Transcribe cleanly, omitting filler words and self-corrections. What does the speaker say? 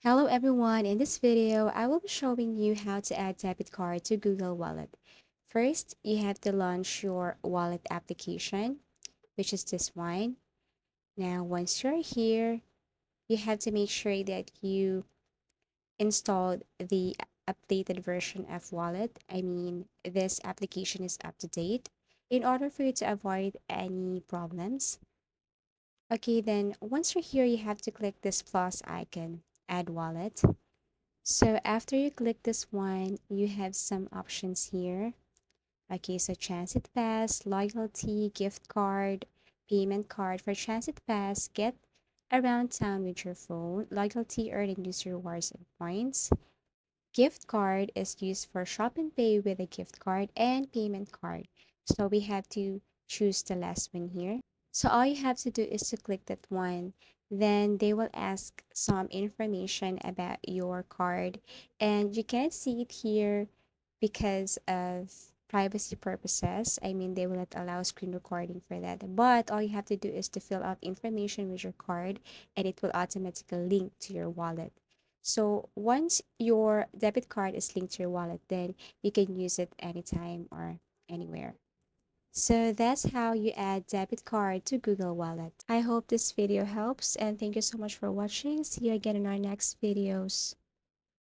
Hello everyone, in this video, I will be showing you how to add debit card to Google Wallet. First, you have to launch your wallet application, which is this one. Now, once you're here, you have to make sure that you installed the updated version of wallet. I mean, this application is up to date in order for you to avoid any problems. Okay, then once you're here, you have to click this plus icon, add wallet. So after you click this one, you have some options here. Okay, so Transit Pass, Loyalty, Gift Card, Payment Card. For Transit Pass, get around town with your phone. Loyalty, earn and use rewards and points. Gift Card is used for shop and pay with a gift card and payment card. So we have to choose the last one here. So all you have to do is to click that one. Then they will ask some information about your card. And you can't see it here because of privacy purposes. I mean, they will not allow screen recording for that. But all you have to do is to fill out information with your card and it will automatically link to your wallet. So once your debit card is linked to your wallet, then you can use it anytime or anywhere. So that's how you add debit card to Google Wallet. I hope this video helps and thank you so much for watching. See you again in our next videos.